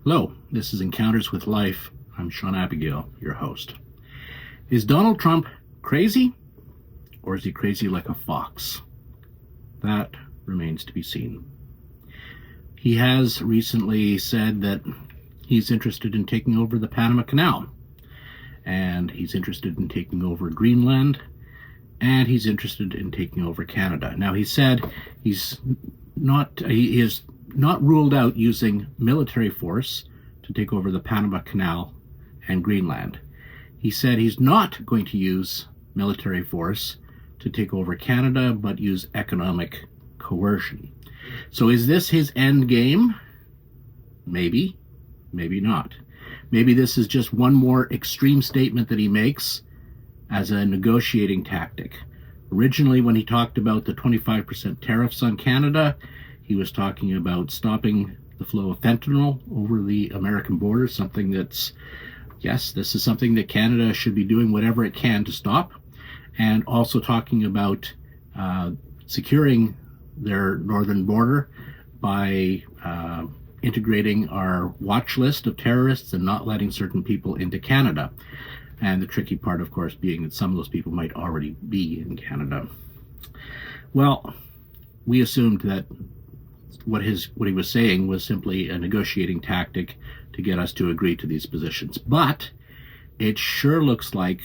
Hello, this is Encounters with Life. I'm Sean Abigail, your host. Is Donald Trump crazy, or is he crazy like a fox? That remains to be seen. He has recently said that he's interested in taking over the Panama Canal, and he's interested in taking over Greenland, and he's interested in taking over Canada. Now, he said he is not ruled out using military force to take over the Panama Canal and Greenland. He said he's not going to use military force to take over Canada, but use economic coercion. So is this his end game? Maybe, maybe not. Maybe this is just one more extreme statement that he makes as a negotiating tactic. Originally, when he talked about the 25% tariffs on Canada, he was talking about stopping the flow of fentanyl over the American border, something that's, yes, this is something that Canada should be doing whatever it can to stop, and also talking about securing their northern border by integrating our watch list of terrorists and not letting certain people into Canada. And the tricky part, of course, being that some of those people might already be in Canada. Well, we assumed that what he was saying was simply a negotiating tactic to get us to agree to these positions. But it sure looks like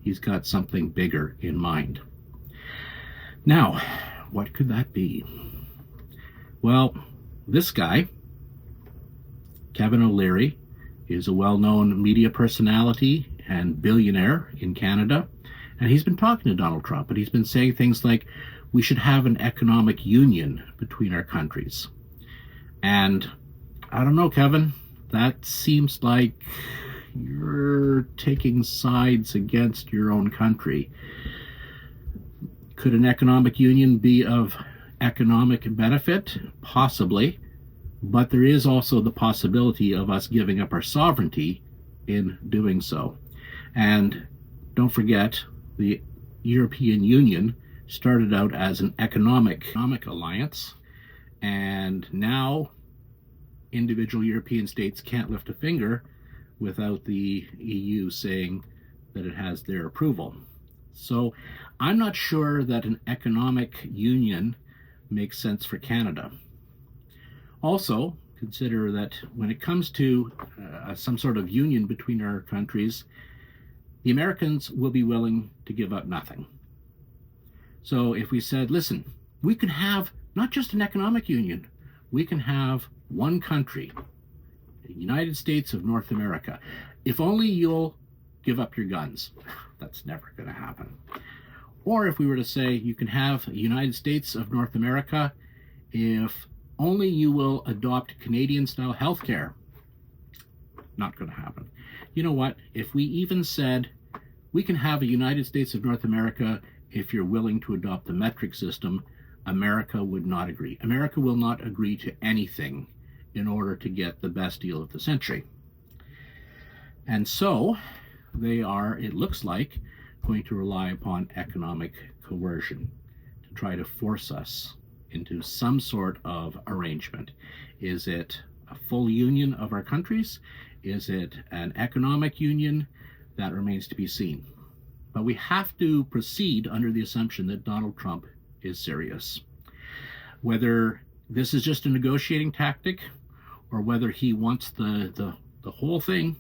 he's got something bigger in mind. Now, what could that be? Well, this guy, Kevin O'Leary, is a well-known media personality and billionaire in Canada, and he's been talking to Donald Trump, and he's been saying things like, we should have an economic union between our countries. And I don't know, Kevin, that seems like you're taking sides against your own country. Could an economic union be of economic benefit? Possibly. But there is also the possibility of us giving up our sovereignty in doing so. And don't forget, the European Union started out as an economic alliance, and now individual European states can't lift a finger without the EU saying that it has their approval. So I'm not sure that an economic union makes sense for Canada. Also, consider that when it comes to some sort of union between our countries, the Americans will be willing to give up nothing. So if we said, listen, we can have not just an economic union, we can have one country, the United States of North America. If only you'll give up your guns. That's never going to happen. Or if we were to say, you can have a United States of North America if only you will adopt Canadian-style healthcare. Not going to happen. You know what? If we even said, we can have a United States of North America if you're willing to adopt the metric system, America would not agree. America will not agree to anything in order to get the best deal of the century. And so they are, it looks like, going to rely upon economic coercion to try to force us into some sort of arrangement. Is it a full union of our countries? Is it an economic union? That remains to be seen. But we have to proceed under the assumption that Donald Trump is serious. Whether this is just a negotiating tactic or whether he wants the whole thing,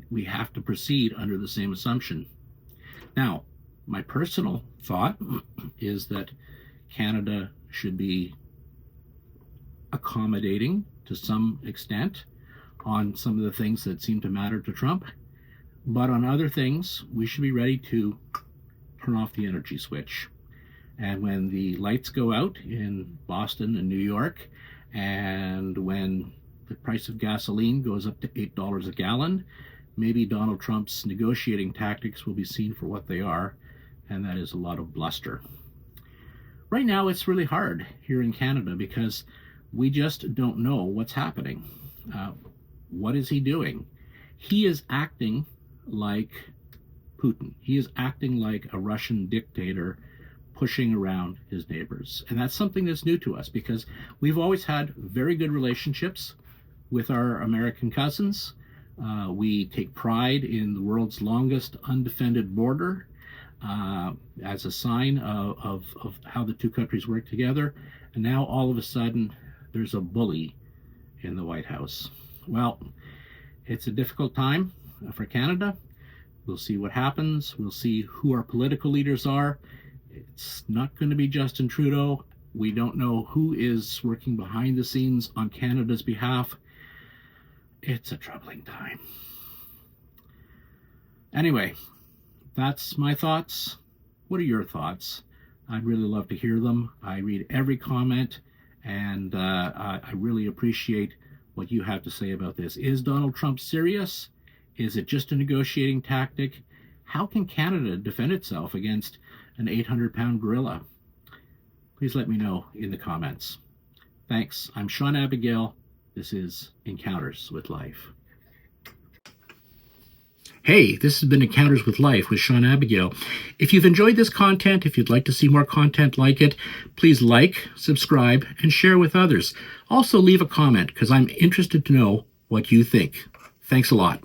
we have to proceed under the same assumption. Now, my personal thought is that Canada should be accommodating to some extent on some of the things that seem to matter to Trump. But on other things, we should be ready to turn off the energy switch. And when the lights go out in Boston and New York, and when the price of gasoline goes up to $8 a gallon, maybe Donald Trump's negotiating tactics will be seen for what they are, and that is a lot of bluster. Right now, it's really hard here in Canada because we just don't know what's happening. What is he doing? He is acting like Putin. He is acting like a Russian dictator pushing around his neighbors. And that's something that's new to us because we've always had very good relationships with our American cousins. We take pride in the world's longest undefended border as a sign of how the two countries work together. And now all of a sudden, there's a bully in the White House. Well, it's a difficult time for Canada. We'll see what happens. We'll see who our political leaders are. It's not going to be Justin Trudeau. We don't know who is working behind the scenes on Canada's behalf. It's a troubling time. Anyway, that's my thoughts. What are your thoughts? I'd really love to hear them. I read every comment, and I really appreciate what you have to say about this. Is Donald Trump serious? Is it just a negotiating tactic? How can Canada defend itself against an 800-pound gorilla? Please let me know in the comments. Thanks. I'm Sean Abigail. This is Encounters with Life. Hey, this has been Encounters with Life with Sean Abigail. If you've enjoyed this content, if you'd like to see more content like it, please like, subscribe, and share with others. Also leave a comment because I'm interested to know what you think. Thanks a lot.